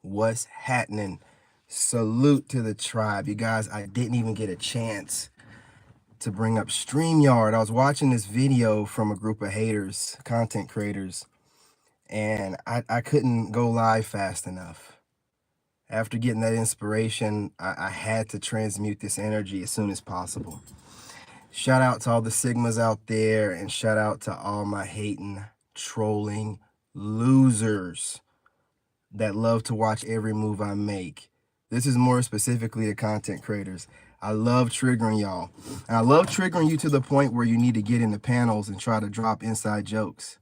What's happening? Salute to the tribe. You guys, I didn't even get a chance to bring up StreamYard. I was watching this video from a group of haters, content creators, and I couldn't go live fast enough. After getting that inspiration, I had to transmute this energy as soon as possible. Shout out to all the Sigmas out there, and shout out to all my hating, trolling losers that love to watch every move I make. This is more specifically to content creators. I love triggering y'all. And I love triggering you to the point where you need to get in the panels and try to drop inside jokes.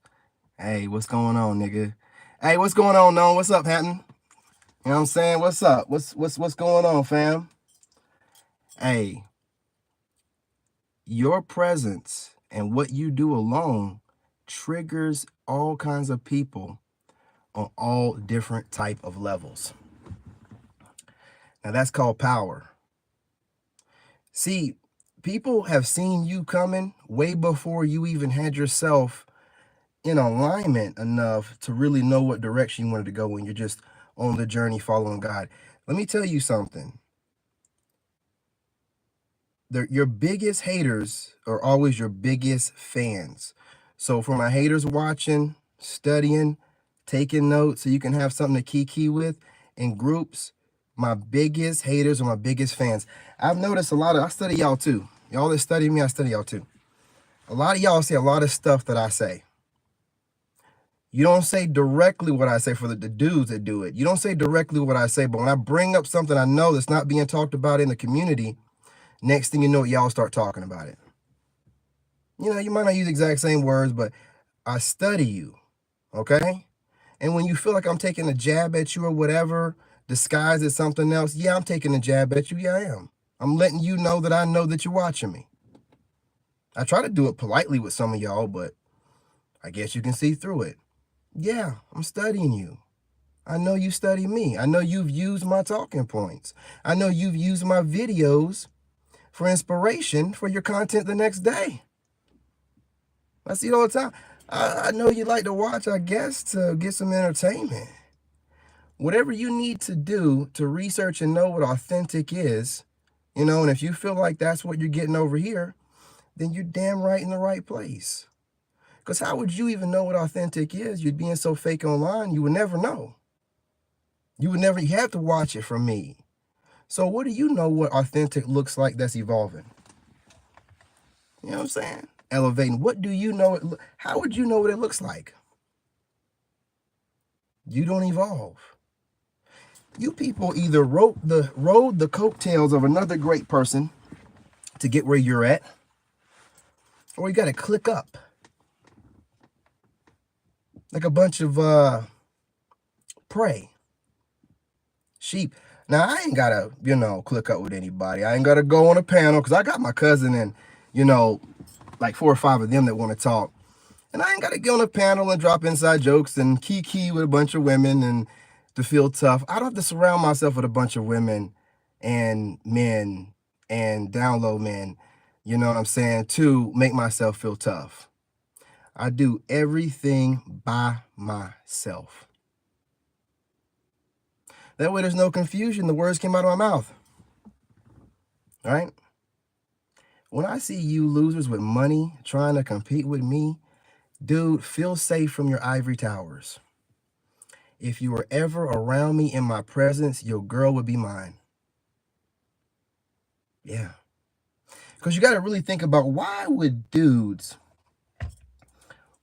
Hey, what's going on, nigga? Hey, what's going on, no? What's up, Hatton? You know what I'm saying? What's up? What's going on, fam? Hey, your presence and what you do alone triggers all kinds of people on all different type of levels. Now that's called power. See, people have seen you coming way before you even had yourself in alignment enough to really know what direction you wanted to go when you're just on the journey following God. Let me tell you something. Your biggest haters are always your biggest fans. So for my haters watching, studying, taking notes so you can have something to kiki with in groups, my biggest haters are my biggest fans. I've noticed I study y'all too. Y'all that study me, I study y'all too. A lot of y'all say a lot of stuff that I say. You don't say directly what I say for the dudes that do it. You don't say directly what I say, but when I bring up something I know that's not being talked about in the community, next thing you know, y'all start talking about it. You know, you might not use the exact same words, but I study you, okay? And when you feel like I'm taking a jab at you or whatever, disguised as something else, yeah, I'm taking a jab at you. Yeah, I am. I'm letting you know that I know that you're watching me. I try to do it politely with some of y'all, but I guess you can see through it. Yeah, I'm studying you. I know you study me. I know you've used my talking points. I know you've used my videos for inspiration for your content the next day. I see it all the time. I know you like to watch, I guess, to get some entertainment. Whatever you need to do to research and know what authentic is, you know, and if you feel like that's what you're getting over here, then you're damn right in the right place. Because how would you even know what authentic is? You're being so fake online, you would never know. You have to watch it from me. So what do you know what authentic looks like that's evolving? You know what I'm saying? Elevating. What do you know? How would you know what it looks like? You don't evolve. You people either rode the coattails of another great person to get where you're at, or you got to click up like a bunch of prey sheep. Now I ain't gotta, click up with anybody. I ain't gotta go on a panel because I got my cousin and, like 4 or 5 of them that want to talk. And I ain't got to get on a panel and drop inside jokes and kiki with a bunch of women and to feel tough. I don't have to surround myself with a bunch of women and men and down low men, you know what I'm saying, to make myself feel tough. I do everything by myself. That way there's no confusion. The words came out of my mouth. All right? When I see you losers with money trying to compete with me, dude, feel safe from your ivory towers. If you were ever around me in my presence, your girl would be mine. Yeah. Because you got to really think about, why would dudes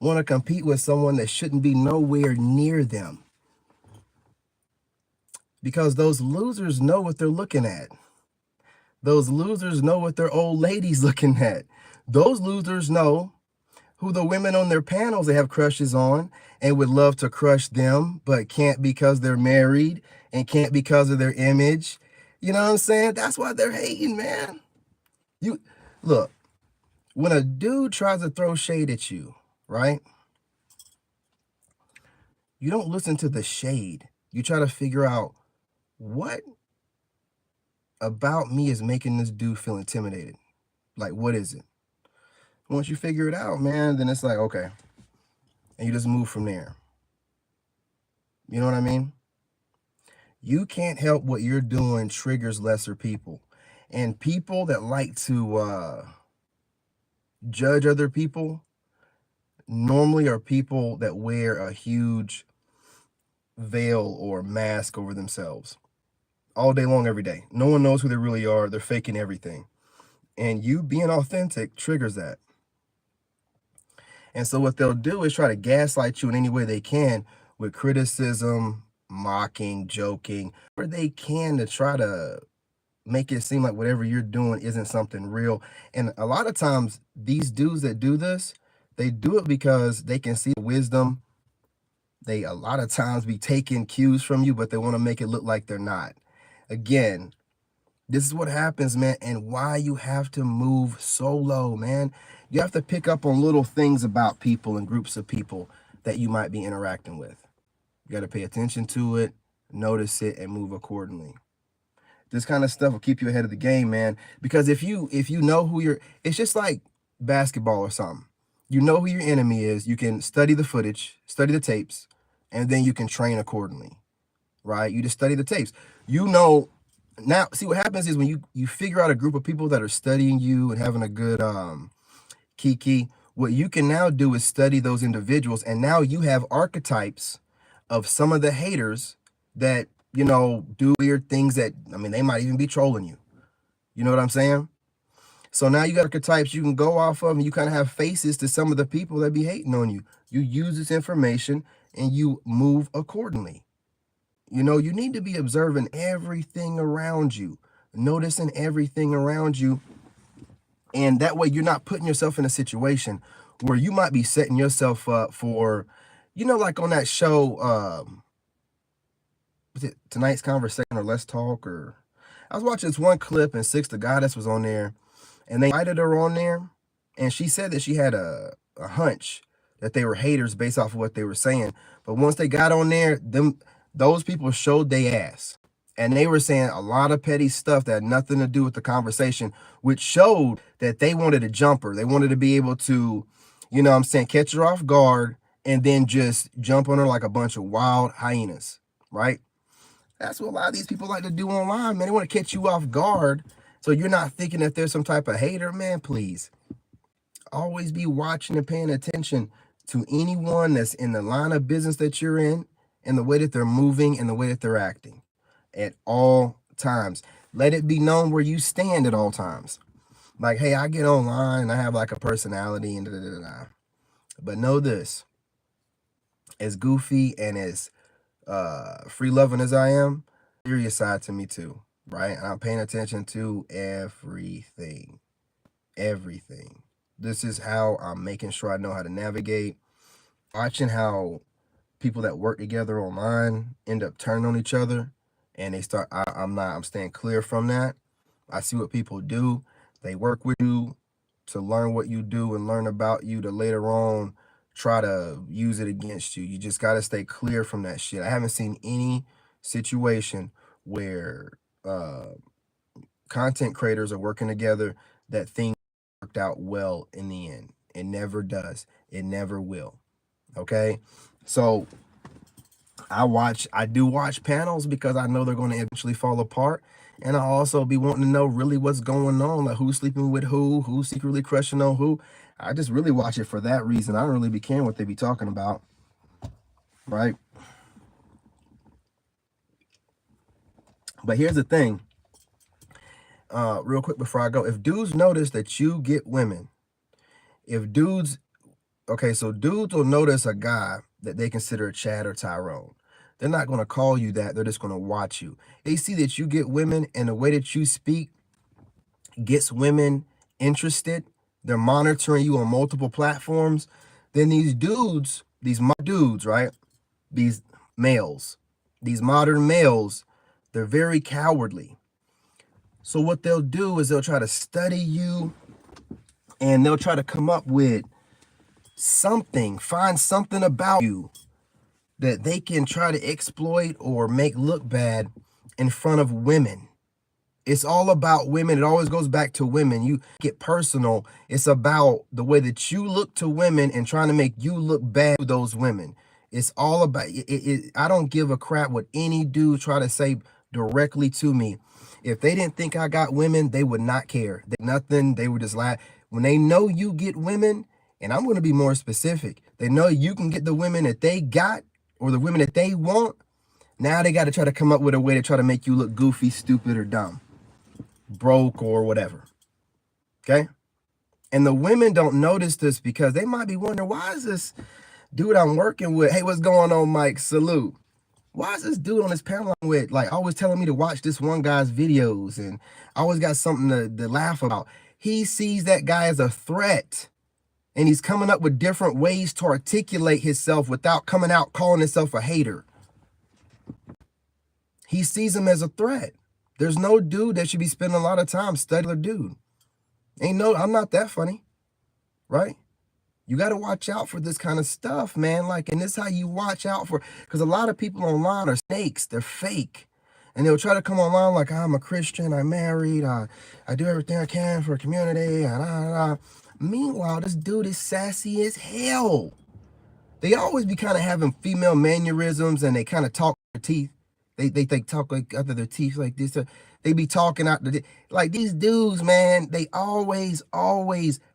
want to compete with someone that shouldn't be nowhere near them? Because those losers know what they're looking at. Those losers know what their old lady's looking at. Those losers know who the women on their panels they have crushes on and would love to crush them, but can't because they're married and can't because of their image. You know what I'm saying? That's why they're hating, man. You look, when a dude tries to throw shade at you, right? You don't listen to the shade. You try to figure out what about me is making this dude feel intimidated. Like, what is it? Once you figure it out, man, then it's like, okay. And you just move from there. You know what I mean? You can't help what you're doing triggers lesser people. And people that like to judge other people normally are people that wear a huge veil or mask over themselves all day long, every day. No one knows who they really are. They're faking everything. And you being authentic triggers that. And so what they'll do is try to gaslight you in any way they can with criticism, mocking, joking, where they can to try to make it seem like whatever you're doing isn't something real. And a lot of times these dudes that do this, they do it because they can see wisdom. They a lot of times be taking cues from you, but they want to make it look like they're not. Again, this is what happens, man, and why you have to move solo, man. You have to pick up on little things about people and groups of people that you might be interacting with. You got to pay attention to it, notice it, and move accordingly. This kind of stuff will keep you ahead of the game, man. Because if you know who you're, it's just like basketball or something. You know who your enemy is. You can study the footage, study the tapes, and then you can train accordingly, right? You just study the tapes. You know, now see what happens is when you figure out a group of people that are studying you and having a good kiki. What you can now do is study those individuals, and now you have archetypes of some of the haters that do weird things that, I mean, they might even be trolling you. You know what I'm saying? So now you got archetypes you can go off of, and you kind of have faces to some of the people that be hating on you. You use this information and you move accordingly. You need to be observing everything around you, noticing everything around you. And that way you're not putting yourself in a situation where you might be setting yourself up for, like on that show, was it Tonight's Conversation or Let's Talk? Or I was watching this one clip, and Six the Goddess was on there, and they invited her on there, and she said that she had a hunch that they were haters based off of what they were saying. But once they got on there, those people showed they ass. And they were saying a lot of petty stuff that had nothing to do with the conversation, which showed that they wanted a jumper. They wanted to be able to, catch her off guard and then just jump on her like a bunch of wild hyenas, right? That's what a lot of these people like to do online, man. They want to catch you off guard so you're not thinking that there's some type of hater. Man, please. Always be watching and paying attention to anyone that's in the line of business that you're in and the way that they're moving and the way that they're acting at all times. Let it be known where you stand at all times. Like, hey, I get online, I have like a personality and da-da-da-da. But know this, as goofy and as free loving as I am, serious side to me too, right? And I'm paying attention to everything. This is how I'm making sure I know how to navigate. Watching how people that work together online end up turning on each other, and they start. I'm staying clear from that. I see what people do. They work with you to learn what you do and learn about you to later on try to use it against you. You just got to stay clear from that shit. I haven't seen any situation where content creators are working together that things worked out well in the end. It never does. It never will. Okay? So I do watch panels because I know they're going to eventually fall apart. And I also be wanting to know really what's going on, like who's sleeping with who's secretly crushing on who. I just really watch it for that reason. I don't really be caring what they be talking about, right? But here's the thing, real quick before I go. If dudes notice that you get women, dudes will notice a guy that they consider a Chad or Tyrone. They're not going to call you that. They're just going to watch you. They see that you get women and the way that you speak gets women interested. They're monitoring you on multiple platforms. Then these dudes, right? These males, these modern males, they're very cowardly. So what they'll do is they'll try to study you and they'll try to come up with find something about you that they can try to exploit or make look bad in front of women. It's all about women. It always goes back to women. You get personal. It's about the way that you look to women and trying to make you look bad to those women. It's all about it. I don't give a crap what any dude try to say directly to me. If they didn't think I got women, they would not care. Nothing. They would just lie. When they know you get women, and I'm going to be more specific, they know you can get the women that they got or the women that they want. Now they got to try to come up with a way to try to make you look goofy, stupid, or dumb, broke, or whatever. Okay? And the women don't notice this because they might be wondering, why is this dude I'm working with? Hey, what's going on, Mike? Salute. Why is this dude on this panel I'm with, like, always telling me to watch this one guy's videos and I always got something to laugh about? He sees that guy as a threat and he's coming up with different ways to articulate himself without coming out calling himself a hater. He sees him as a threat. There's no dude that should be spending a lot of time studying a dude. I'm not that funny, right? You got to watch out for this kind of stuff, man. Like, and this is how you watch out for, because a lot of people online are snakes. They're fake. And they'll try to come online like, I'm a Christian, I'm married, I do everything I can for a community. Meanwhile, this dude is sassy as hell. They always be kind of having female mannerisms and they kind of talk their teeth. They talk like out of their teeth like this. They be talking out like these dudes, man. They always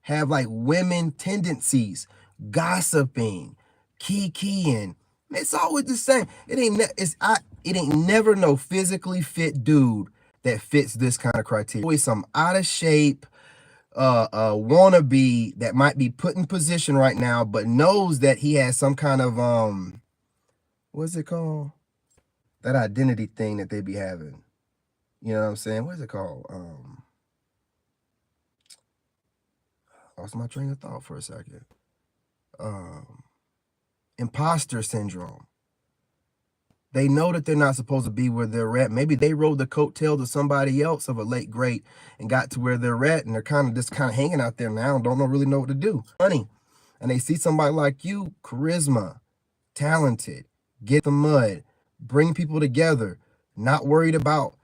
have like women tendencies, gossiping, kikiing. It's always the same. It ain't never no physically fit dude that fits this kind of criteria. Always some out of shape, wannabe that might be put in position right now, but knows that he has some kind of what's it called? That identity thing that they be having. You know what I'm saying? What is it called? Lost my train of thought for a second. Imposter syndrome. They know that they're not supposed to be where they're at. Maybe they rode the coattails of somebody else of a late great and got to where they're at, and they're kind of just hanging out there now and don't really know what to do. Funny. And they see somebody like you, charisma, talented, get the mud, bring people together, not worried about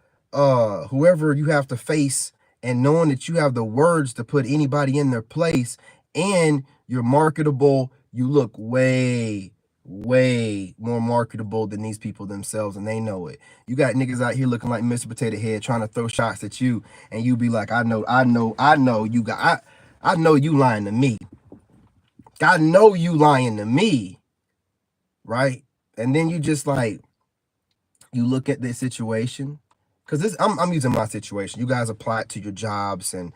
whoever you have to face, and knowing that you have the words to put anybody in their place, and you're marketable. You look way more marketable than these people themselves, and they know it. You got niggas out here looking like Mr. Potato Head trying to throw shots at you, and you be like, I know you got, I know you lying to me. I know you lying to me, right? And then you just like, you look at this situation, because I'm using my situation. You guys apply it to your jobs and,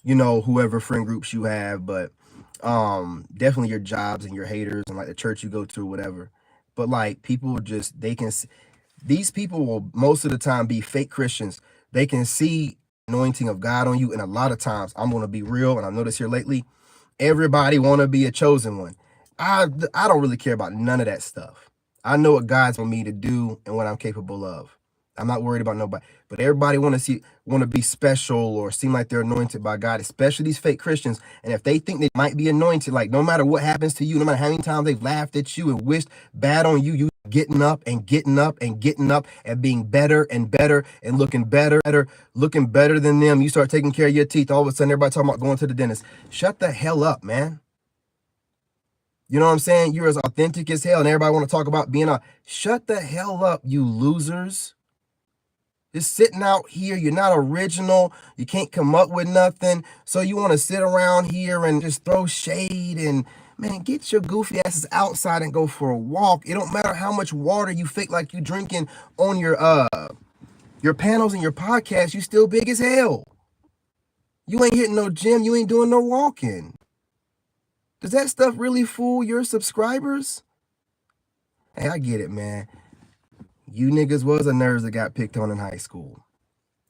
you know, whoever friend groups you have, but definitely your jobs and your haters and like the church you go to, whatever. But like people just, these people will most of the time be fake Christians. They can see anointing of God on you, and a lot of times, I'm going to be real, and I've noticed here lately, everybody want to be a chosen one. I don't really care about none of that stuff. I know what God's want me to do and what I'm capable of. I'm not worried about nobody, but everybody want to be special or seem like they're anointed by God, especially these fake Christians. And if they think they might be anointed, like no matter what happens to you, no matter how many times they've laughed at you and wished bad on you, you getting up and getting up and getting up and being better and better and looking better than them. You start taking care of your teeth. All of a sudden, everybody talking about going to the dentist. Shut the hell up, man. You know what I'm saying? You're as authentic as hell, and everybody want to talk about being shut the hell up, you losers. Just sitting out here, you're not original, you can't come up with nothing, so you want to sit around here and just throw shade, and man, get your goofy asses outside and go for a walk. It don't matter how much water you fake like you drinking on your panels and your podcast, you still big as hell. You ain't hitting no gym, you ain't doing no walking. Does that stuff really fool your subscribers? Hey, I get it, man. You niggas was a nerds that got picked on in high school.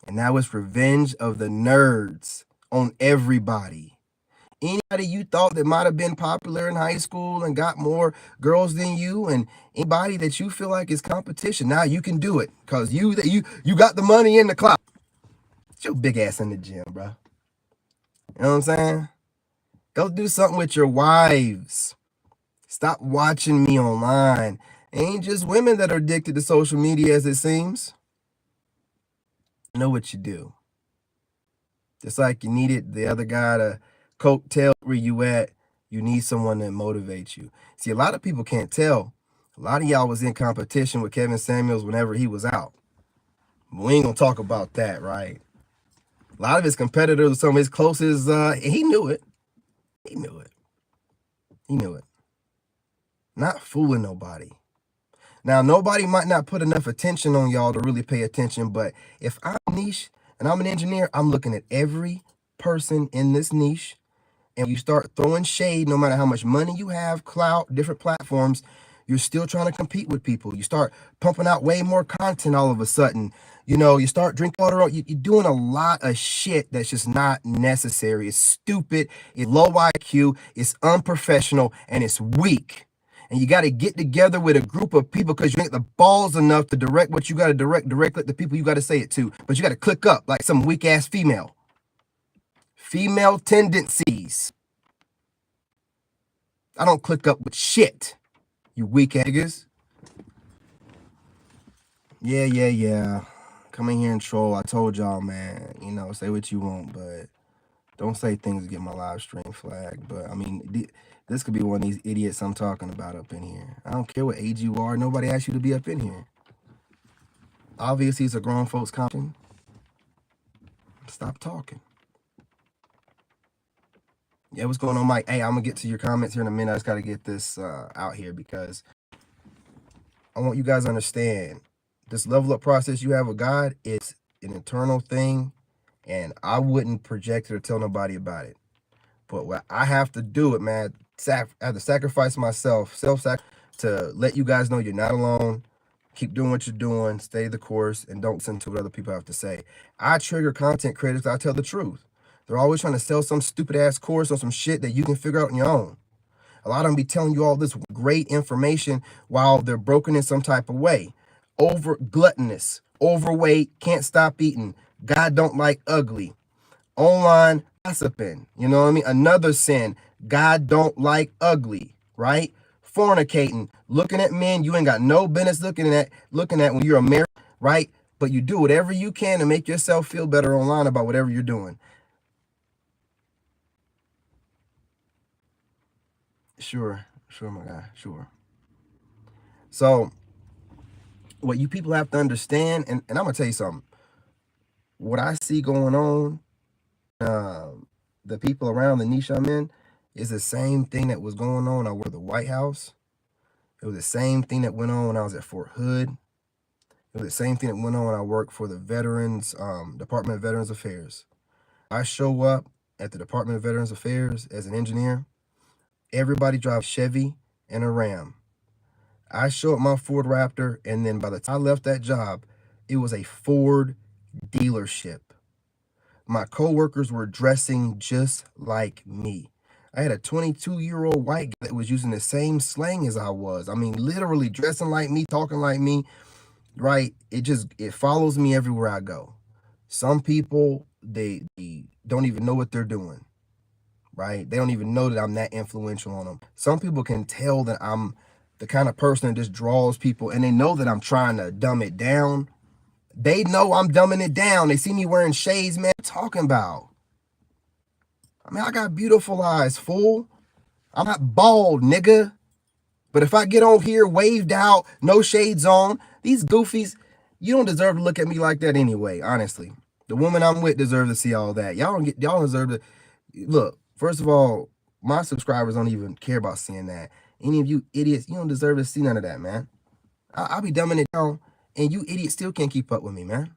And now it's revenge of the nerds on everybody. Anybody you thought that might have been popular in high school and got more girls than you, and anybody that you feel like is competition, now you can do it because you got the money in the clout. Get your big ass in the gym, bro. You know what I'm saying? Go do something with your wives. Stop watching me online. It ain't just women that are addicted to social media, as it seems. Know what you do. Just like you needed the other guy to coattail where you at, you need someone that motivates you. See, a lot of people can't tell A lot of y'all was in competition with Kevin Samuels whenever he was out. But we ain't gonna talk about that, right? A lot of his competitors, some of his closest, he knew it. He knew it. He knew it. Not fooling nobody. Now, nobody might not put enough attention on y'all to really pay attention, but if I'm niche and I'm an engineer, I'm looking at every person in this niche, and you start throwing shade, no matter how much money you have, clout, different platforms, you're still trying to compete with people. You start pumping out way more content all of a sudden. You know, you start drinking water. You're doing a lot of shit that's just not necessary. It's stupid. It's low IQ. It's unprofessional, and it's weak. And you got to get together with a group of people because you ain't the balls enough to direct what you got to direct at the people you got to say it to. But you got to click up like some weak ass female. Female tendencies. I don't click up with shit, you weak ass niggas. Yeah. Come in here and troll. I told y'all, man. You know, say what you want, but don't say things to get my live stream flagged. But I mean, this could be one of these idiots I'm talking about up in here. I don't care what age you are. Nobody asked you to be up in here. Obviously, it's a grown folks conversation. Stop talking. Yeah, what's going on, Mike? Hey, I'm gonna get to your comments here in a minute. I just gotta get this out here because I want you guys to understand this level up process you have with God is an internal thing, and I wouldn't project it or tell nobody about it. But what I have to do it, man, I have to sacrifice myself, to let you guys know you're not alone. Keep doing what you're doing, stay the course, and don't listen to what other people have to say. I trigger content creators, I tell the truth. They're always trying to sell some stupid ass course or some shit that you can figure out on your own. A lot of them be telling you all this great information while they're broken in some type of way. Over gluttonous, overweight, can't stop eating. God don't like ugly. Online gossiping, you know what I mean? Another sin. God don't like ugly, right? Fornicating, looking at men you ain't got no business looking at when you're a married, right? But you do whatever you can to make yourself feel better online about whatever you're doing. Sure, my guy, sure. So what you people have to understand, and I'm gonna tell you something. What I see going on, the people around the niche I'm in, is the same thing that was going on. I worked at the White House. It was the same thing that went on when I was at Fort Hood. It was the same thing that went on when I worked for the Veterans, Department of Veterans Affairs. I show up at the Department of Veterans Affairs as an engineer. Everybody drives Chevy and a Ram. I show up my Ford Raptor, and then by the time I left that job, it was a Ford dealership. My coworkers were dressing just like me. I had a 22-year-old white guy that was using the same slang as I was. I mean, literally dressing like me, talking like me, right? It follows me everywhere I go. Some people, they don't even know what they're doing, right? They don't even know that I'm that influential on them. Some people can tell that I'm the kind of person that just draws people, and they know that I'm trying to dumb it down. They know I'm dumbing it down. They see me wearing shades, man. What are you talking about? I mean, I got beautiful eyes, fool. I'm not bald, nigga. But if I get on here, waved out, no shades on, these goofies, you don't deserve to look at me like that anyway, honestly. The woman I'm with deserves to see all that. Y'all deserve to look. First of all, my subscribers don't even care about seeing that. Any of you idiots, you don't deserve to see none of that, man. I'll be dumbing it down, and you idiots still can't keep up with me, man.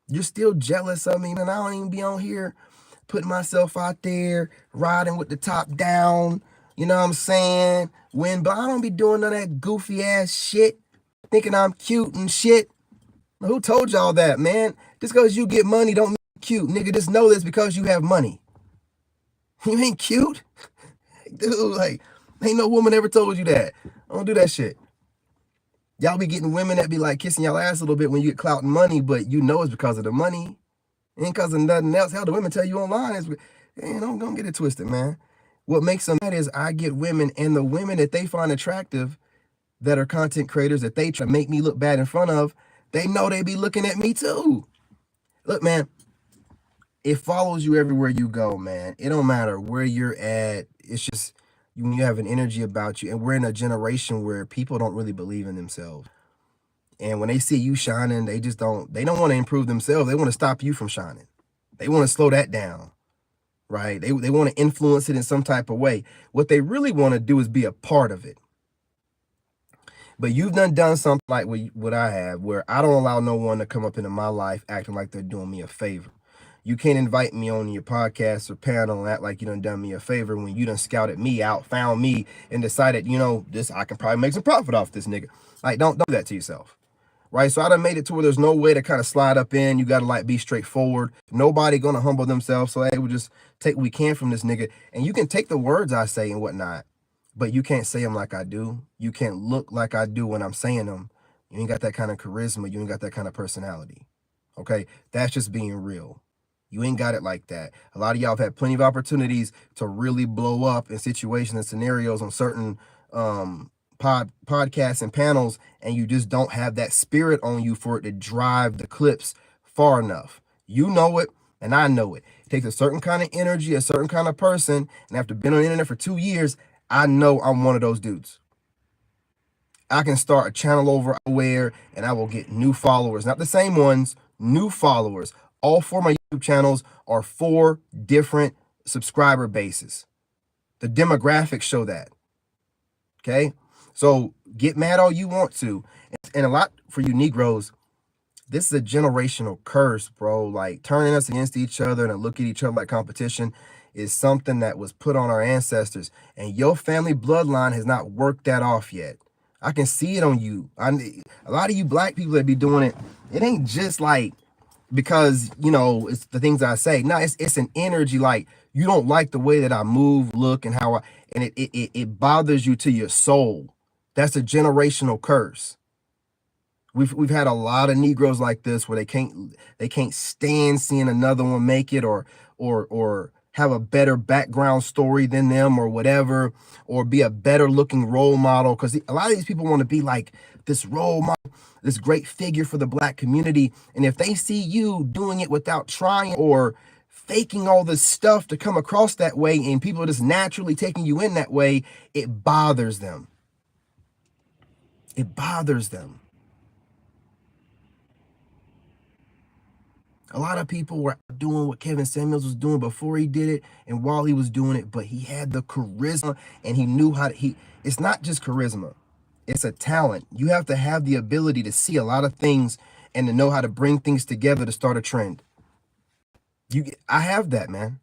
You're still jealous of me, man. I don't even be on here putting myself out there, riding with the top down, you know what I'm saying? But I don't be doing none of that goofy ass shit, thinking I'm cute and shit. Who told y'all that, man? Just because you get money don't mean cute, nigga. Just know this because you have money. You ain't cute? Dude, like, ain't no woman ever told you that. I don't do that shit. Y'all be getting women that be like kissing y'all ass a little bit when you get clout and money, but you know it's because of the money. It ain't because of nothing else. Hell, the women tell you online is, don't get it twisted, man. What makes them mad is I get women, and the women that they find attractive that are content creators that they try to make me look bad in front of, they know they be looking at me too. Look, man, it follows you everywhere you go, man. It don't matter where you're at. It's just you have an energy about you, and we're in a generation where people don't really believe in themselves. And when they see you shining, they don't want to improve themselves. They want to stop you from shining. They want to slow that down, right? They want to influence it in some type of way. What they really want to do is be a part of it. But you've done something like what I have, where I don't allow no one to come up into my life acting like they're doing me a favor. You can't invite me on your podcast or panel and act like you done me a favor when you done scouted me out, found me, and decided, this I can probably make some profit off this nigga. Like, don't do that to yourself. Right? So I done made it to where there's no way to kind of slide up in. You got to like be straightforward. Nobody going to humble themselves. So, hey, we just take what we can from this nigga. And you can take the words I say and whatnot, but you can't say them like I do. You can't look like I do when I'm saying them. You ain't got that kind of charisma. You ain't got that kind of personality. Okay? That's just being real. You ain't got it like that. A lot of y'all have had plenty of opportunities to really blow up in situations and scenarios on certain podcasts and panels, and you just don't have that spirit on you for it to drive the clips far enough. You know it, and I know it. It takes a certain kind of energy, a certain kind of person, and after being on the internet for 2 years, I know I'm one of those dudes. I can start a channel over where, and I will get new followers, not the same ones, new followers. All 4 of my YouTube channels are 4 different subscriber bases. The demographics show that. Okay? So get mad all you want to. And a lot for you Negroes, this is a generational curse, bro. Like turning us against each other and look at each other like competition is something that was put on our ancestors. And your family bloodline has not worked that off yet. I can see it on you. A lot of you black people that be doing it, it ain't just like because, it's the things I say. No, it's an energy. Like you don't like the way that I move, look, and how it bothers you to your soul. That's a generational curse. We've had a lot of Negroes like this where they can't stand seeing another one make it or have a better background story than them or whatever, or be a better looking role model. Because a lot of these people want to be like this role model, this great figure for the black community. And if they see you doing it without trying or faking all this stuff to come across that way, and people are just naturally taking you in that way, it bothers them. It bothers them. A lot of people were doing what Kevin Samuels was doing before he did it and while he was doing it, but he had the charisma and he knew how to, it's not just charisma, it's a talent. You have to have the ability to see a lot of things and to know how to bring things together to start a trend. I have that, man.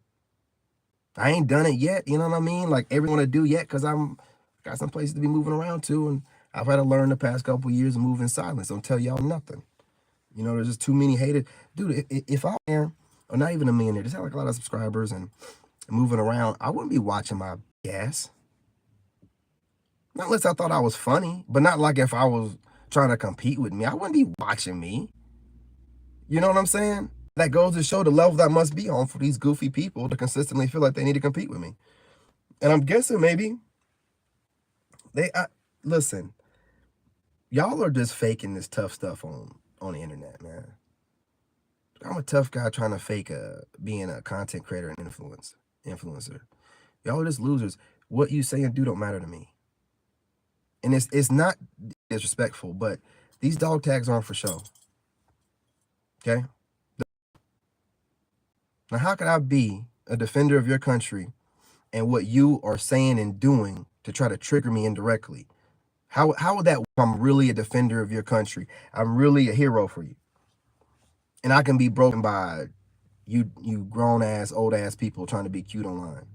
I ain't done it yet, you know what I mean? Like everyone to do yet, because I'm got some places to be moving around to, and I've had to learn the past couple of years of moving in silence. Don't tell y'all nothing. There's just too many haters. Dude, if I'm there, or not even a millionaire, just have like a lot of subscribers and moving around, I wouldn't be watching my ass. Not unless I thought I was funny, but not like if I was trying to compete with me. I wouldn't be watching me. You know what I'm saying? That goes to show the level that must be on for these goofy people to consistently feel like they need to compete with me. And I'm guessing maybe listen, y'all are just faking this tough stuff on the internet, man. I'm a tough guy trying to fake being a content creator and influencer. Y'all are just losers. What you say and do don't matter to me. And it's not disrespectful, but these dog tags aren't for show. Okay? Now, how could I be a defender of your country and what you are saying and doing to try to trigger me indirectly? How would that work? I'm really a defender of your country. I'm really a hero for you. And I can be broken by you grown ass, old ass people trying to be cute online.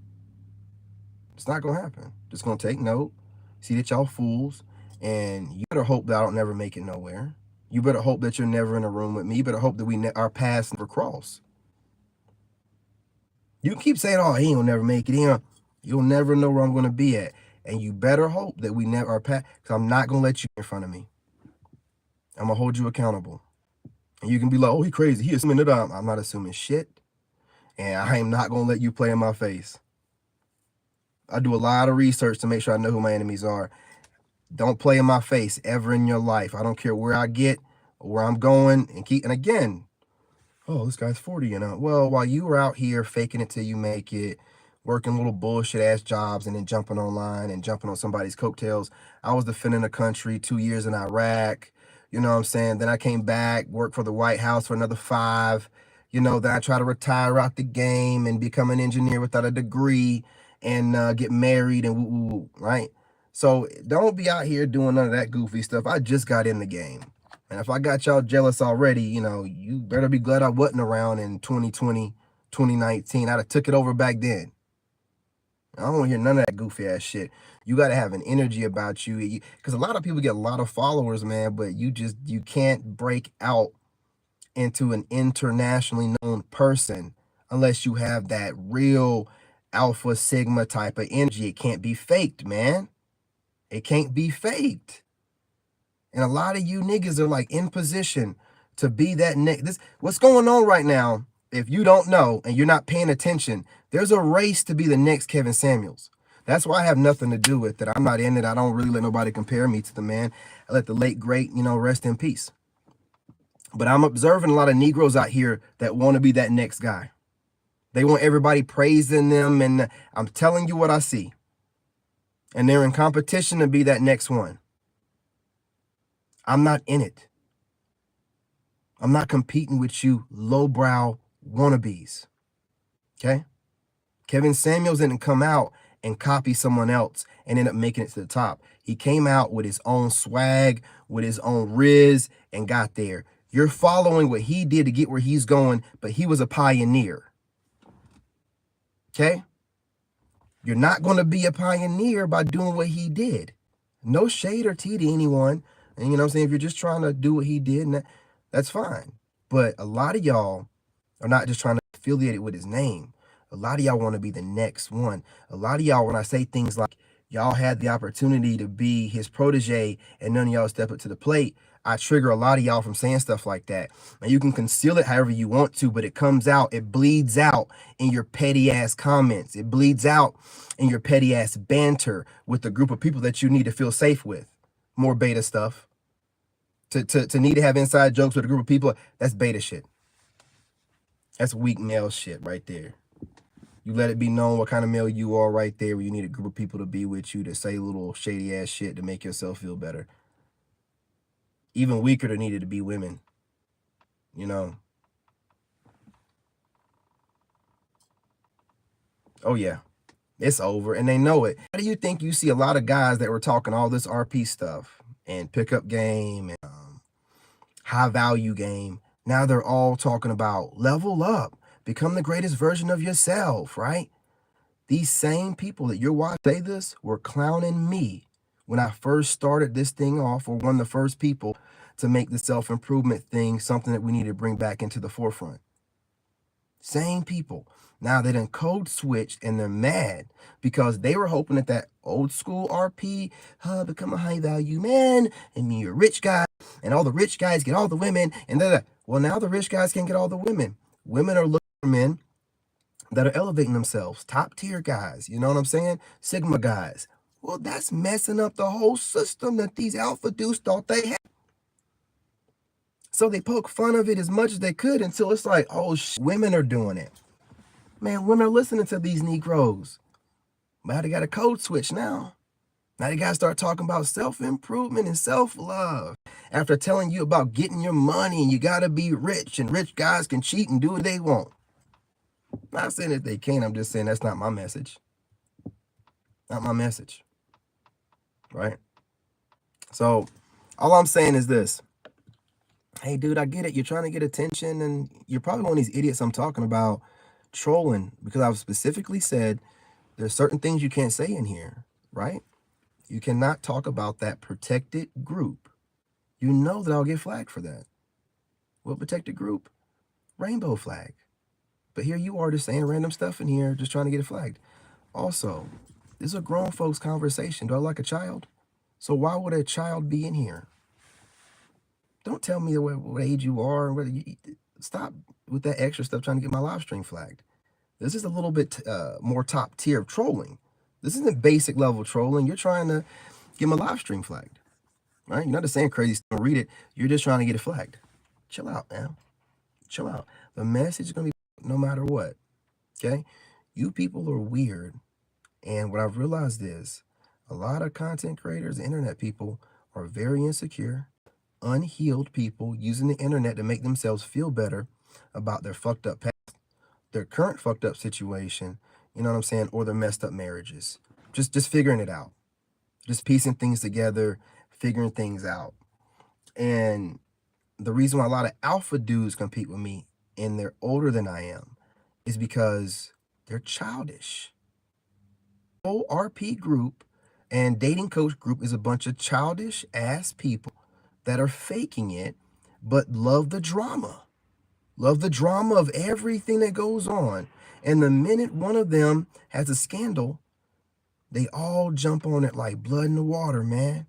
It's not gonna happen. Just gonna take note, see that y'all fools, and you better hope that I don't never make it nowhere. You better hope that you're never in a room with me. You better hope that our paths never cross. You keep saying, "Oh, he ain't gonna never make it." You'll never know where I'm gonna be at, and you better hope that we never our path. Because I'm not gonna let you in front of me. I'm gonna hold you accountable. And you can be like, "Oh, he crazy. He assuming that I'm not assuming shit. And I am not going to let you play in my face." I do a lot of research to make sure I know who my enemies are. Don't play in my face ever in your life. I don't care where I get or where I'm going. And again, oh, this guy's 40 and well, while you were out here faking it till you make it, working little bullshit ass jobs and then jumping online and jumping on somebody's coattails. I was defending the country 2 years in Iraq. You know what I'm saying? Then I came back, worked for the White House for another 5. Then I tried to retire out the game and become an engineer without a degree and get married and woo woo woo, right? So don't be out here doing none of that goofy stuff. I just got in the game. And if I got y'all jealous already, you better be glad I wasn't around in 2020, 2019. I'd have took it over back then. I don't want to hear none of that goofy ass shit. You got to have an energy about you. Because a lot of people get a lot of followers, man, but you can't break out into an internationally known person unless you have that real alpha sigma type of energy. It can't be faked, man. It can't be faked. And a lot of you niggas are like in position to be that next. What's going on right now, if you don't know and you're not paying attention, there's a race to be the next Kevin Samuels. That's why I have nothing to do with it. I'm not in it. I don't really let nobody compare me to the man. I let the late great, rest in peace. But I'm observing a lot of Negroes out here that want to be that next guy. They want everybody praising them, and I'm telling you what I see. And they're in competition to be that next one. I'm not in it. I'm not competing with you lowbrow wannabes. Okay? Kevin Samuels didn't come out and copy someone else and end up making it to the top. He came out with his own swag, with his own riz, and got there. You're following what he did to get where he's going, but he was a pioneer. Okay? You're not going to be a pioneer by doing what he did. No shade or tea to anyone. And you know what I'm saying? If you're just trying to do what he did, that's fine. But a lot of y'all are not just trying to affiliate it with his name. A lot of y'all want to be the next one. A lot of y'all, when I say things like y'all had the opportunity to be his protege and none of y'all step up to the plate, I trigger a lot of y'all from saying stuff like that. And you can conceal it however you want to, but it comes out, it bleeds out in your petty ass comments. It bleeds out in your petty ass banter with the group of people that you need to feel safe with. More beta stuff. To need to have inside jokes with a group of people, that's beta shit. That's weak male shit right there. You let it be known what kind of male you are right there, where you need a group of people to be with you to say little shady ass shit to make yourself feel better. Even weaker to needed to be women. Oh yeah, it's over and they know it. How do you think you see a lot of guys that were talking all this RP stuff and pickup game and high value game? Now they're all talking about level up, become the greatest version of yourself, right? These same people that you're watching say this were clowning me when I first started this thing off, or one of the first people to make the self-improvement thing something that we need to bring back into the forefront. Same people. Now they done code switched and they're mad because they were hoping that old school RP, become a high value man and be a rich guy and all the rich guys get all the women and that. Well, now the rich guys can't get all the women. Women are looking for men that are elevating themselves, top tier guys, you know what I'm saying? Sigma guys. Well, that's messing up the whole system that these alpha dudes thought they had. So they poke fun of it as much as they could until it's like, oh, women are doing it. Man, women are listening to these Negroes. But they got a code switch now. Now they got to start talking about self-improvement and self-love. After telling you about getting your money and you got to be rich and rich guys can cheat and do what they want. I'm not saying that they can't. I'm just saying that's not my message. Not my message. Right? So all I'm saying is this. Hey, dude, I get it. You're trying to get attention and you're probably one of these idiots I'm talking about trolling because I've specifically said there's certain things you can't say in here, right? You cannot talk about that protected group. You know that I'll get flagged for that. What protected group? Rainbow flag. But here you are just saying random stuff in here, just trying to get it flagged. Also, this is a grown folks conversation. Do I like a child? So why would a child be in here? Don't tell me what age you are. And whether stop with that extra stuff trying to get my live stream flagged. This is a little bit more top tier of trolling. This isn't basic level trolling. You're trying to get my live stream flagged. Right? You're not just saying crazy stuff, read it. You're just trying to get it flagged. Chill out, man. Chill out. The message is going to be no matter what. Okay? You people are weird. And what I've realized is a lot of content creators, internet people, are very insecure, unhealed people using the internet to make themselves feel better about their fucked up past, their current fucked up situation, you know what I'm saying, or their messed up marriages. Just figuring it out. Just piecing things together, figuring things out. And the reason why a lot of alpha dudes compete with me and they're older than I am is because they're childish. Whole RP group and dating coach group is a bunch of childish ass people that are faking it, but love the drama. Love the drama of everything that goes on. And the minute one of them has a scandal, they all jump on it like blood in the water, man.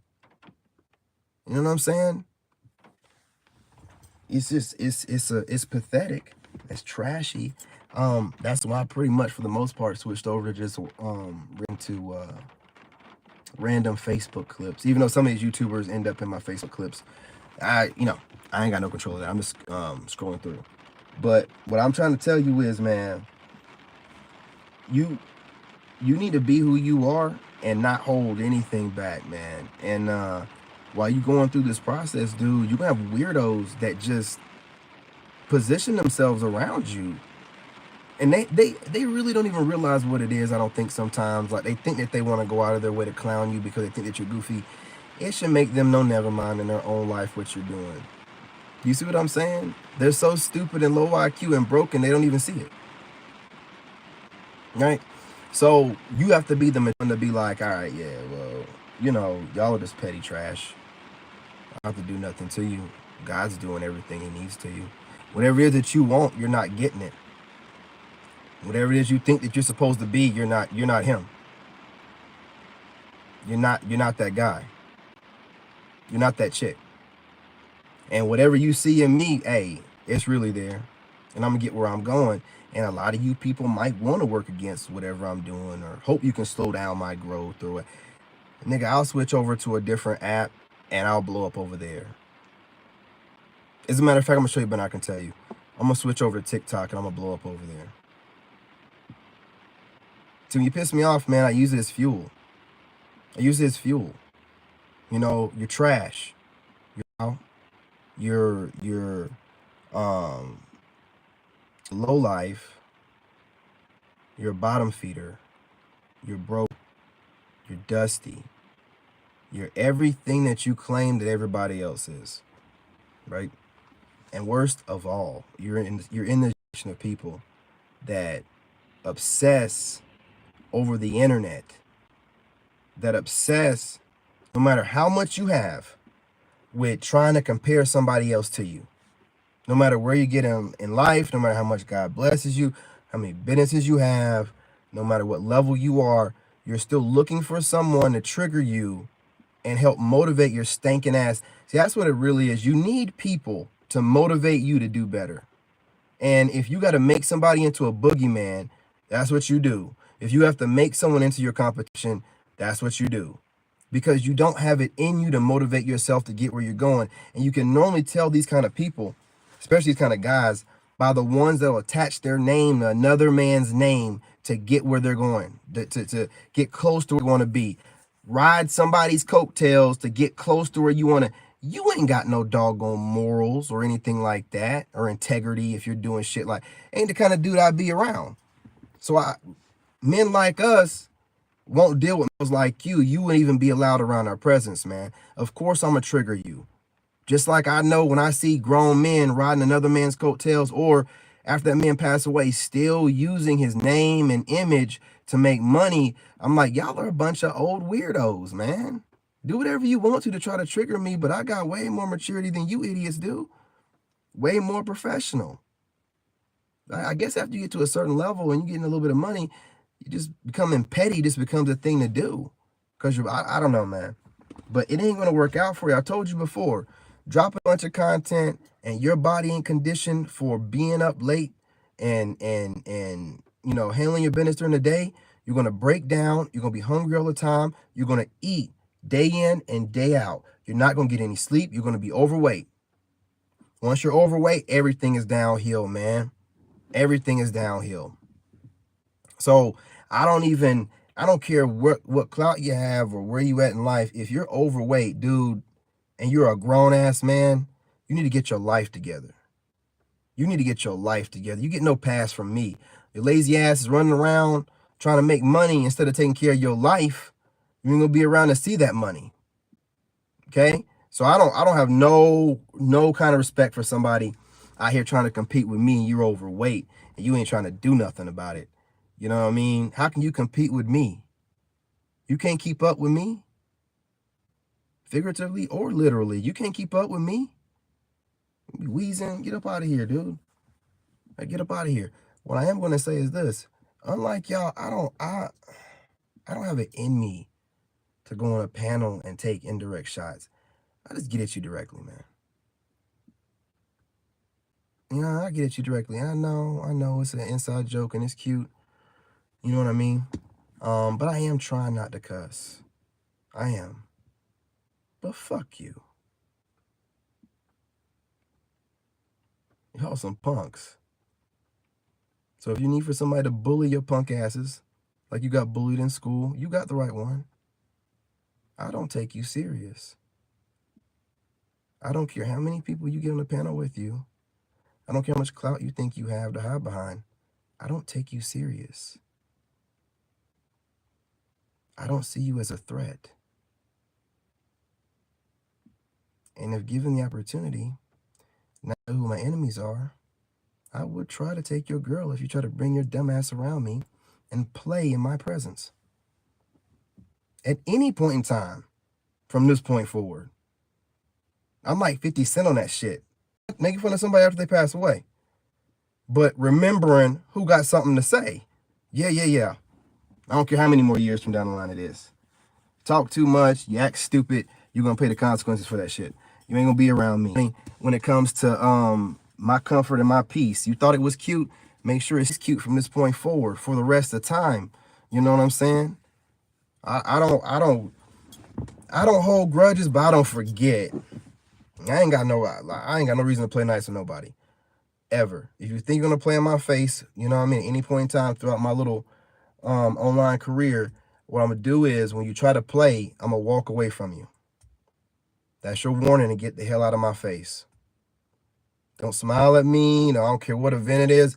You know what I'm saying? It's just it's pathetic. It's trashy. That's why I pretty much for the most part switched over to just into random Facebook clips. Even though some of these YouTubers end up in my Facebook clips, I ain't got no control of that. I'm just scrolling through. But what I'm trying to tell you is, man, you need to be who you are and not hold anything back, man. And while you going through this process, dude, you're gonna have weirdos that just position themselves around you. And they really don't even realize what it is, I don't think sometimes. Like, they think that they want to go out of their way to clown you because they think that you're goofy. It should make them know never mind in their own life what you're doing. You see what I'm saying? They're so stupid and low IQ and broken, they don't even see it. Right? So you have to be the one to be like, all right, yeah, well, y'all are just petty trash. I don't have to do nothing to you. God's doing everything he needs to you. Whatever it is that you want, you're not getting it. Whatever it is you think that you're supposed to be, you're not him. You're not that guy. You're not that chick. And whatever you see in me, hey, it's really there. And I'm gonna get where I'm going. And a lot of you people might want to work against whatever I'm doing or hope you can slow down my growth or nigga, I'll switch over to a different app and I'll blow up over there. As a matter of fact, I'm gonna show you, but I can tell you. I'm gonna switch over to TikTok and I'm gonna blow up over there. So when you piss me off, man, I use it as fuel. You're trash. You're low life. You're a bottom feeder. You're broke. You're dusty. You're everything that you claim that everybody else is, right? And worst of all, you're in the generation of people that obsess over the internet, that obsess, no matter how much you have, with trying to compare somebody else to you. No matter where you get in life, no matter how much God blesses you, how many businesses you have, no matter what level you are, you're still looking for someone to trigger you and help motivate your stinking ass. See, that's what it really is. You need people to motivate you to do better. And if you got to make somebody into a boogeyman, that's what you do. If you have to make someone into your competition, that's what you do. Because you don't have it in you to motivate yourself to get where you're going. And you can normally tell these kind of people, especially these kind of guys, by the ones that will attach their name to another man's name to get where they're going, to get close to where you want to be. Ride somebody's coattails to get close to where you want to. You ain't got no doggone morals or anything like that, or integrity if you're doing shit like, ain't the kind of dude I'd be around. So men like us won't deal with those like you. You wouldn't even be allowed around our presence, man. Of course I'm gonna trigger you. Just like I know when I see grown men riding another man's coattails, or after that man passed away, still using his name and image to make money, I'm like, y'all are a bunch of old weirdos, man. Do whatever you want to try to trigger me, but I got way more maturity than you idiots do. Way more professional. I guess after you get to a certain level and you getting a little bit of money, you just becoming petty just becomes a thing to do. Because I don't know, man. But it ain't going to work out for you. I told you before, drop a bunch of content and your body ain't conditioned for being up late and handling your business during the day. You're going to break down. You're going to be hungry all the time. You're going to eat day in and day out. You're not going to get any sleep. You're going to be overweight. Once you're overweight, everything is downhill, man. Everything is downhill. So I don't care what clout you have or where you at in life. If you're overweight, dude, and you're a grown ass man, you need to get your life together. You need to get your life together. You get no pass from me. Your lazy ass is running around trying to make money instead of taking care of your life. You ain't gonna be around to see that money. Okay? So I don't have no kind of respect for somebody out here trying to compete with me and you're overweight and you ain't trying to do nothing about it. You know what I mean? How can you compete with me? You can't keep up with me, figuratively or literally. You can't keep up with me. You wheezing, get up out of here, dude. Like, get up out of here. What I am going to say is this: unlike y'all, I don't have it in me to go on a panel and take indirect shots. I just get at you directly, man. You know, I get at you directly. I know it's an inside joke and it's cute. You know what I mean? But I am trying not to cuss. I am. But fuck you. Y'all some punks. So if you need for somebody to bully your punk asses, like you got bullied in school, you got the right one. I don't take you serious. I don't care how many people you get on the panel with you. I don't care how much clout you think you have to hide behind. I don't take you serious. I don't see you as a threat. And if given the opportunity, not who my enemies are, I would try to take your girl if you try to bring your dumb ass around me and play in my presence. At any point in time from this point forward. I'm like 50 Cent on that shit. Making fun of somebody after they pass away. But remembering who got something to say. Yeah. I don't care how many more years from down the line it is. Talk too much, you act stupid, you're gonna pay the consequences for that shit. You ain't gonna be around me. When it comes to my comfort and my peace, you thought it was cute, make sure it's cute from this point forward for the rest of the time. You know what I'm saying? I don't hold grudges, but I don't forget. I ain't got no reason to play nice with nobody. Ever. If you think you're gonna play in my face, you know what I mean, at any point in time throughout my little online career, what I'm gonna do is when you try to play, I'm gonna walk away from you. That's your warning to get the hell out of my face. Don't smile at me. I don't care what event it is.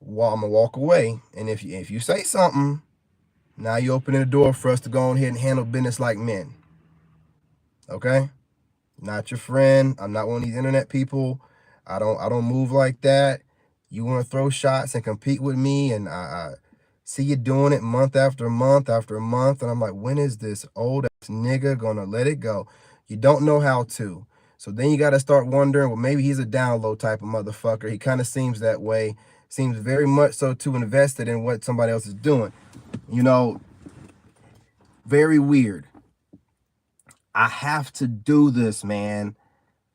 Well, I'm gonna walk away. And if you say something, now you're opening the door for us to go ahead and handle business like men. Okay? Not your friend. I'm not one of these internet people. I don't move like that. You want to throw shots and compete with me, and I see you doing it month after month after month, and I'm like, when is this old ass nigga gonna let it go? You don't know how to. So then you got to start wondering, well, maybe he's a download type of motherfucker. He kind of seems that way. Seems very much so too invested in what somebody else is doing. Very weird. I have to do this, man.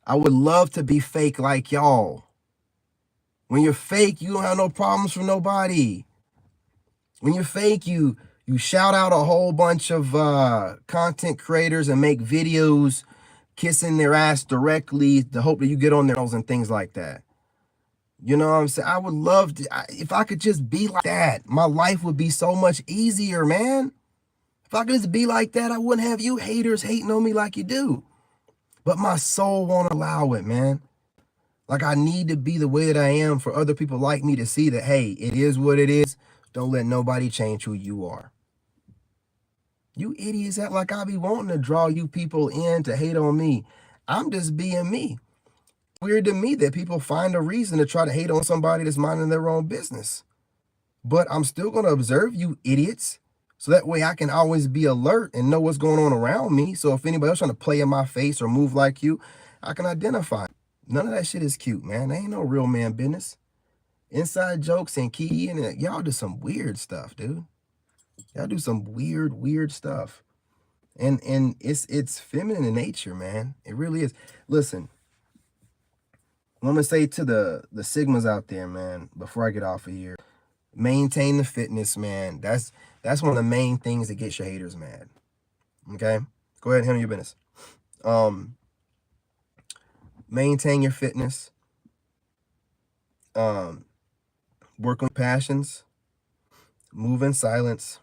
I would love to be fake like y'all. When you're fake, you don't have no problems for nobody. When you're fake, you shout out a whole bunch of content creators and make videos kissing their ass directly to hope that you get on their nose and things like that. You know what I'm saying? I would love to, if I could just be like that, my life would be so much easier, man. If I could just be like that, I wouldn't have you haters hating on me like you do. But my soul won't allow it, man. Like, I need to be the way that I am for other people like me to see that, hey, it is what it is. Don't let nobody change who you are. You idiots act like I be wanting to draw you people in to hate on me. I'm just being me. Weird to me that people find a reason to try to hate on somebody that's minding their own business. But I'm still going to observe you idiots. So that way I can always be alert and know what's going on around me. So if anybody else trying to play in my face or move like you, I can identify. None of that shit is cute, man. That ain't no real man business. Inside jokes and key and y'all do some weird stuff, dude. Y'all do some weird stuff. And it's feminine in nature, man. It really is. Listen, what I'm gonna say to the Sigmas out there, man, before I get off of here, maintain the fitness, man. That's one of the main things that gets your haters mad. Okay? Go ahead and handle your business. Maintain your fitness. Work on passions. Move in silence.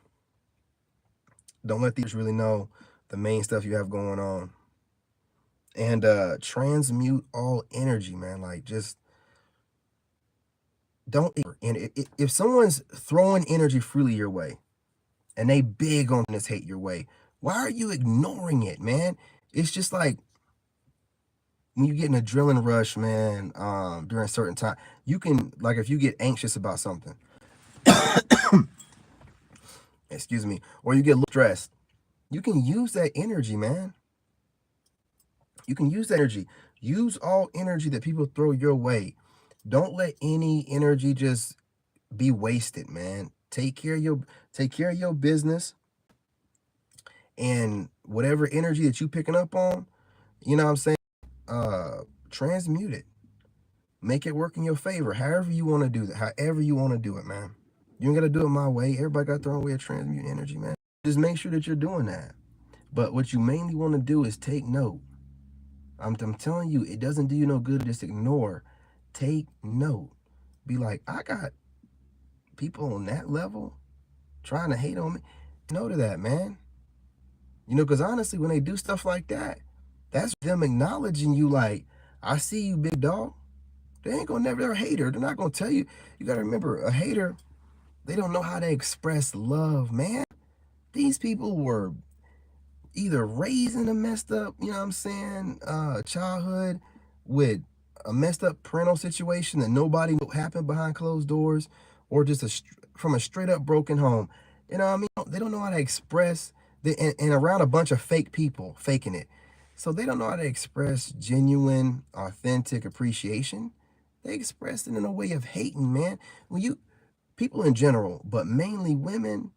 Don't let these really know the main stuff you have going on. And transmute all energy, man. Like, just don't. And if someone's throwing energy freely your way and they big on this hate your way, why are you ignoring it, man? It's just like when you get an adrenaline rush, man, during a certain time, you can, like, if you get anxious about something, excuse me, or you get stressed, you can use that energy, man. You can use that energy. Use all energy that people throw your way. Don't let any energy just be wasted, man. Take care of your business, and whatever energy that you picking up on, you know what I'm saying? Transmute it. Make it work in your favor. However you want to do that. However you want to do it, man. You ain't gotta do it my way. Everybody got their own way of transmuting energy, man. Just make sure that you're doing that. But what you mainly want to do is take note. I'm telling you, it doesn't do you no good to just ignore. Take note. Be like, I got people on that level trying to hate on me. No to that, man. Because honestly, when they do stuff like that, that's them acknowledging you like, I see you, big dog. They ain't gonna never, they're a hater. They're not gonna tell you. You gotta remember, a hater, they don't know how to express love, man. These people were either raised in a messed up, childhood with a messed up parental situation that nobody knew happened behind closed doors, or just from a straight up broken home. You know what I mean? They don't know how to express, and around a bunch of fake people faking it. So they don't know how to express genuine, authentic appreciation. They express it in a way of hating, man. When you, people in general, but mainly women,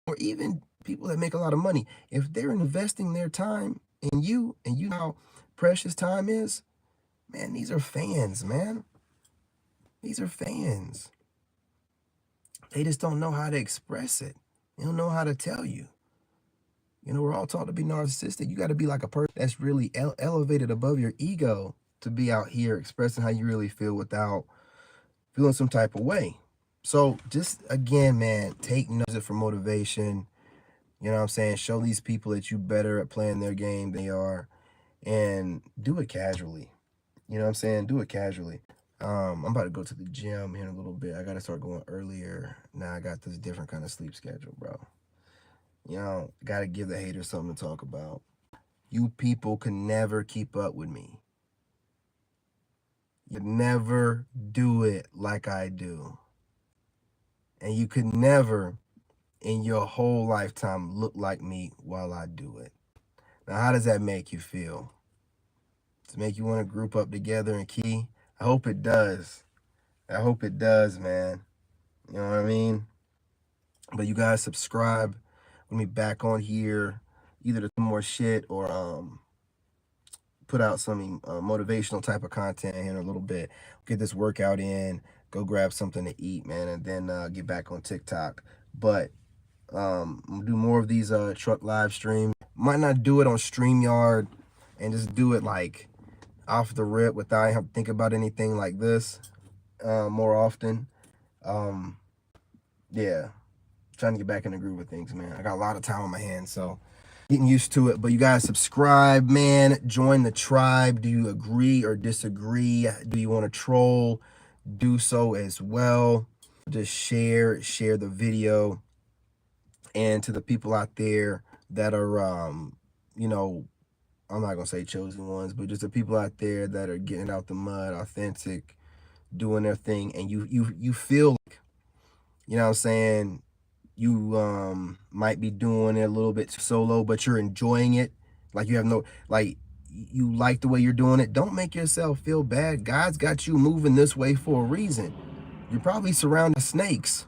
or even people that make a lot of money, if they're investing their time in you and you know how precious time is, man, these are fans, man. These are fans. They just don't know how to express it. They don't know how to tell you. We're all taught to be narcissistic. You got to be like a person that's really elevated above your ego to be out here expressing how you really feel without feeling some type of way. So just again, man, take notes for motivation. You know what I'm saying? Show these people that you better at playing their game than they are, and do it casually. You know what I'm saying? Do it casually. I'm about to go to the gym here in a little bit. I got to start going earlier. Now I got this different kind of sleep schedule, bro. Got to give the haters something to talk about. You people can never keep up with me. You never do it like I do. And you could never in your whole lifetime look like me while I do it. Now, how does that make you feel? Does it make you want to group up together and key? I hope it does. I hope it does, man. You know what I mean? But you guys subscribe with me back on here, either to more shit or put out some motivational type of content here in a little bit. Get this workout in, go grab something to eat, man, and then get back on TikTok. But I'm gonna do more of these truck live streams. Might not do it on StreamYard and just do it like off the rip without having to think about anything like this more often. Yeah, trying to get back in the groove of things, man. I got a lot of time on my hands, so getting used to it. But you guys subscribe, man. Join the tribe. Do you agree or disagree? Do you want to troll? Do so as well. Just share the video. And to the people out there that are I'm not gonna say chosen ones, but just the people out there that are getting out the mud, authentic, doing their thing, and you feel like, you know what I'm saying, you might be doing it a little bit solo, but you're enjoying it. Like, you have no, like, you like the way you're doing it. Don't make yourself feel bad. God's got you moving this way for a reason. You're probably surrounded by snakes.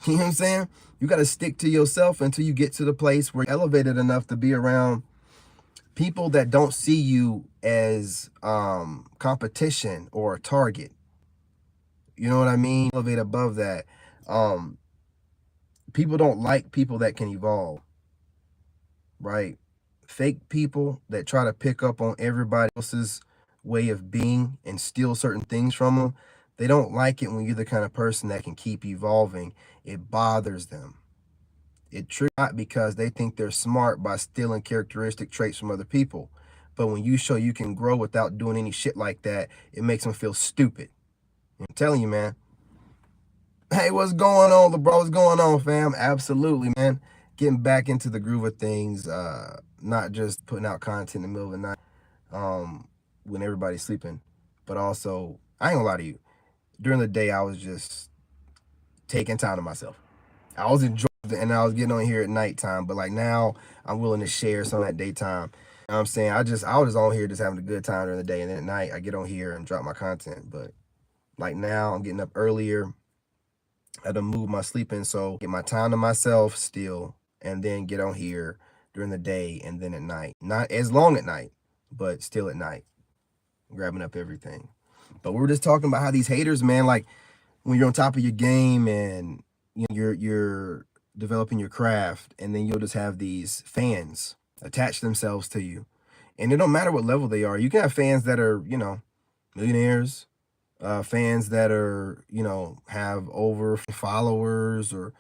You know what I'm saying? You got to stick to yourself until you get to the place where you're elevated enough to be around people that don't see you as competition or a target. You know what I mean? Elevate above that. People don't like people that can evolve, right? Fake people that try to pick up on everybody else's way of being and steal certain things from them, They don't like it when you're the kind of person that can keep evolving. It bothers them. It triggers not because they think they're smart by stealing characteristic traits from other people. But when you show you can grow without doing any shit like that, it makes them feel stupid. I'm telling you, man. Hey, what's going on, LeBron? What's going on, fam? Absolutely, man. Getting back into the groove of things, not just putting out content in the middle of the night when everybody's sleeping, but also, I ain't gonna lie to you, during the day, I was just taking time to myself. I was enjoying it, and I was getting on here at nighttime, but like now, I'm willing to share some of that daytime. You know what I'm saying? I was just on here just having a good time during the day, and then at night, I get on here and drop my content. But like now, I'm getting up earlier. I had to move my sleeping, so get my time to myself still, and then get on here during the day and then at night. Not as long at night, but still at night, grabbing up everything. But we were just talking about how these haters, man, like when you're on top of your game and you're developing your craft, and then you'll just have these fans attach themselves to you. And it don't matter what level they are. You can have fans that are, millionaires, fans that are, have over followers, or,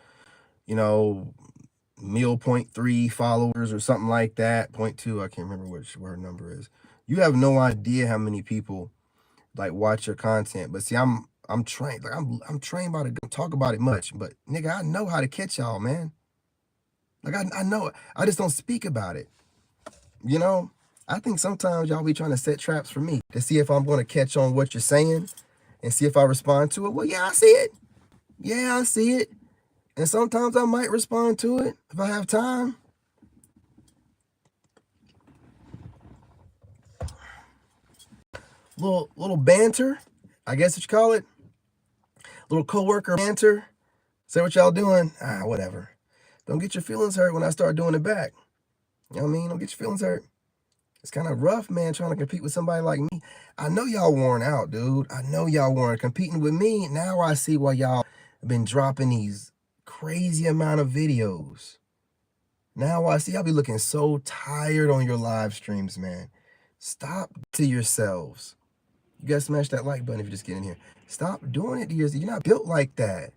mil point 0.3 followers or something like that. 0.2, I can't remember where her number is. You have no idea how many people like watch your content. But see, I'm trained. Like I'm trained by to talk about it much. But nigga, I know how to catch y'all, man. Like I know it. I just don't speak about it. You know? I think sometimes y'all be trying to set traps for me to see if I'm gonna catch on what you're saying and see if I respond to it. Well, yeah, I see it. Yeah, I see it. And sometimes I might respond to it if I have time. Little banter, I guess what you call it. Little coworker banter. Say what y'all doing. Whatever. Don't get your feelings hurt when I start doing it back. You know what I mean? Don't get your feelings hurt. It's kind of rough, man, trying to compete with somebody like me. I know y'all worn out, dude. I know y'all worn competing with me. Now I see why y'all have been dropping these crazy amount of videos. Now I see y'all be looking so tired on your live streams, man. Stop to yourselves. You guys smash that like button if you just get in here. Stop doing it to yourself. You're not built like that.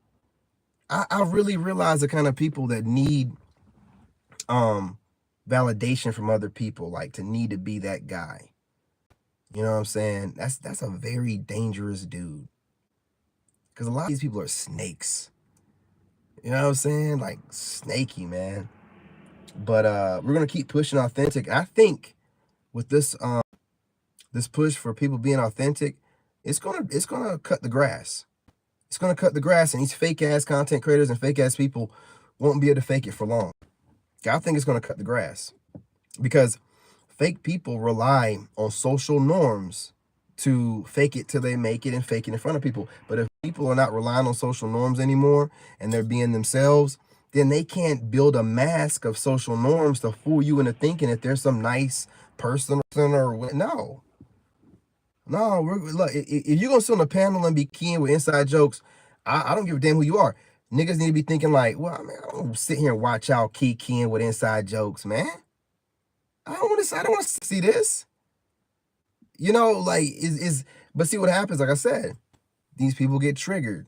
I really realize the kind of people that need validation from other people, like to need to be that guy. You know what I'm saying? That's a very dangerous dude. Because a lot of these people are snakes. You know what I'm saying? Like snaky, man. But we're gonna keep pushing authentic. I think with this this push for people being authentic, it's gonna cut the grass. It's gonna cut the grass, and these fake ass content creators and fake ass people won't be able to fake it for long. I think it's gonna cut the grass because fake people rely on social norms to fake it till they make it and fake it in front of people. But if people are not relying on social norms anymore and they're being themselves, then they can't build a mask of social norms to fool you into thinking that there's some nice person or no. No, look, if you're gonna sit on a panel and be keying with inside jokes, I don't give a damn who you are. Niggas need to be thinking like, well, man, I don't sit here and watch y'all keying with inside jokes, man. I don't want to see this. Like but see what happens, like I said, these people get triggered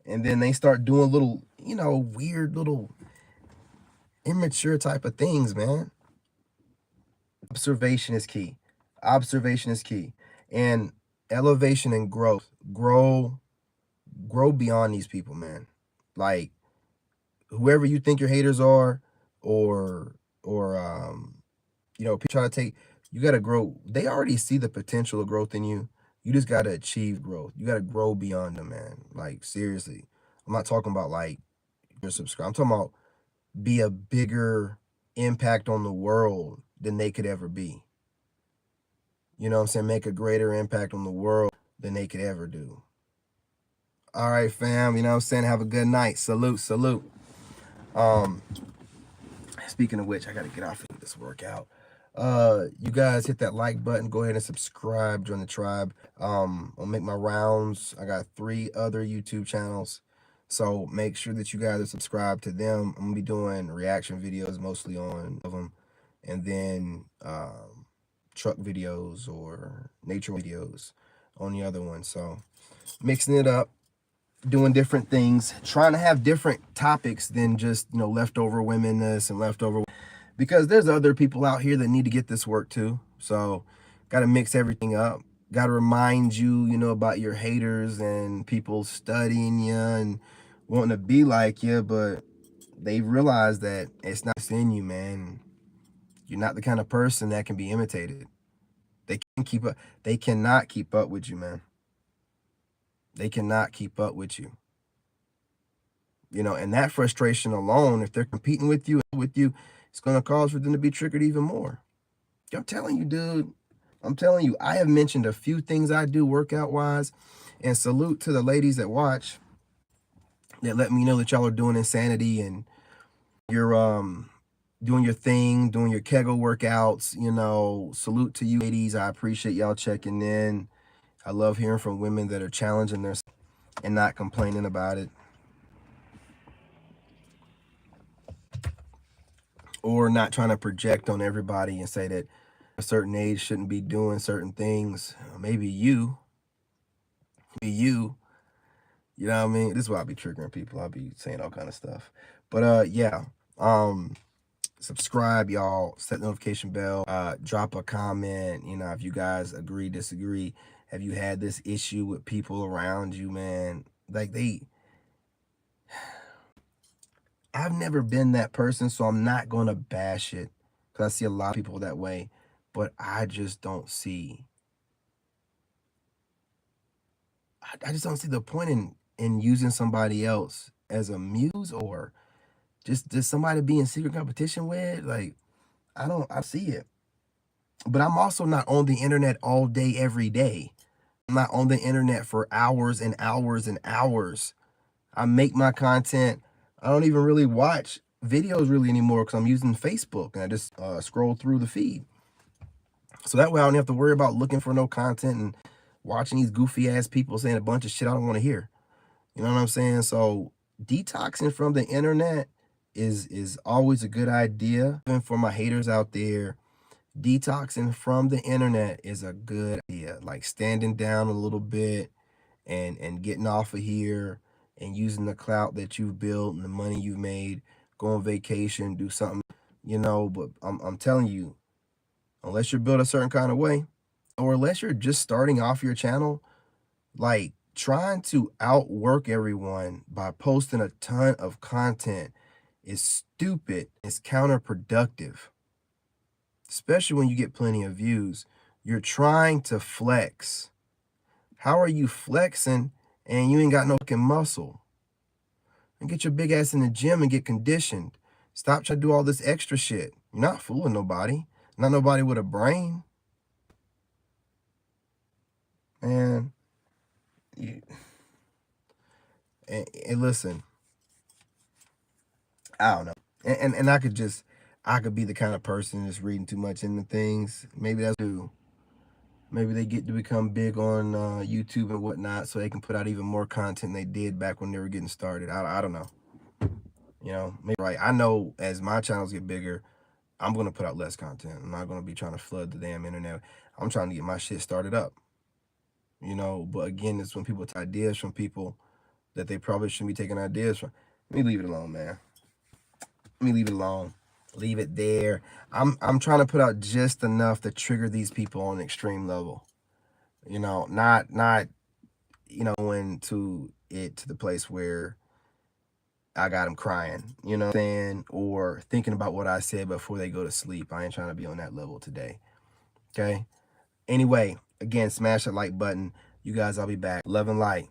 and then they start doing little, weird little immature type of things, man. Observation is key. Observation is key. And elevation and growth. Grow beyond these people, man. Like whoever you think your haters are, or people try to take, you got to grow. They already see the potential of growth in you. You just got to achieve growth. You got to grow beyond them, man. Like seriously. I'm not talking about like your subscribe. I'm talking about be a bigger impact on the world than they could ever be. You know what I'm saying? Make a greater impact on the world than they could ever do. All right, fam. You know what I'm saying? Have a good night. Salute, salute. Speaking of which, I got to get off of this workout. You guys hit that like button. Go ahead and subscribe. Join the tribe. I'll make my rounds. I got 3 other YouTube channels. So make sure that you guys are subscribed to them. I'm going to be doing reaction videos mostly on them. And then truck videos or nature videos on the other one. So mixing it up, doing different things, trying to have different topics than just, you know, leftover women this and leftover, because there's other people out here that need to get this work too. So got to mix everything up. Got to remind you, you know, about your haters and people studying you and wanting to be like you, but they realize that it's not in you, man. You're not the kind of person that can be imitated. They can keep up. They cannot keep up with you, man. They cannot keep up with you. You know, and that frustration alone, if they're competing with you, it's going to cause for them to be triggered even more. I'm telling you, dude. I'm telling you, I have mentioned a few things I do workout wise, and salute to the ladies that watch that let me know that y'all are doing Insanity and you're doing your thing, doing your Kegel workouts. You know, salute to you ladies. I appreciate y'all checking in. I love hearing from women that are challenging themselves and not complaining about it, or not trying to project on everybody and say that a certain age shouldn't be doing certain things. Maybe you, you know what I mean? This is why I'll be triggering people. I'll be saying all kind of stuff. But yeah. Subscribe, y'all. Set the notification bell. Drop a comment. You know, if you guys agree, disagree. Have you had this issue with people around you, man? Like I've never been that person, so I'm not gonna bash it because I see a lot of people that way. But I just don't see. I just don't see the point in using somebody else as a muse, or just somebody to be in secret competition with. Like, I see it. But I'm also not on the internet all day, every day. I'm not on the internet for hours and hours and hours. I make my content. I don't even really watch videos really anymore because I'm using Facebook and I just scroll through the feed. So that way I don't have to worry about looking for no content and watching these goofy ass people saying a bunch of shit I don't want to hear. You know what I'm saying? So detoxing from the internet is always a good idea. Even for my haters out there, detoxing from the internet is a good idea. Like standing down a little bit and getting off of here and using the clout that you've built and the money you've made, go on vacation, do something, you know. But I'm telling you, unless you're built a certain kind of way, or unless you're just starting off your channel, like trying to outwork everyone by posting a ton of content is stupid. It's counterproductive, especially when you get plenty of views. You're trying to flex. How are you flexing and you ain't got no fucking muscle? And get your big ass in the gym and get conditioned. Stop trying to do all this extra shit. You're not fooling nobody. Not nobody with a brain. Man, and listen, I don't know. And I could be the kind of person that's reading too much into things. Maybe that's due. Maybe they get to become big on YouTube and whatnot so they can put out even more content than they did back when they were getting started. I don't know. You know, maybe right. I know as my channels get bigger, I'm going to put out less content. I'm not going to be trying to flood the damn internet. I'm trying to get my shit started up. You know, but again, it's when people take ideas from people that they probably shouldn't be taking ideas from. Let me leave it alone, man. Let me leave it alone. Leave it there. I'm trying to put out just enough to trigger these people on an extreme level. You know, not you know, into it to the place where I got them crying, you know what I'm saying? Or thinking about what I said before they go to sleep. I ain't trying to be on that level today. Okay? Anyway, again, smash that like button. You guys, I'll be back. Love and light.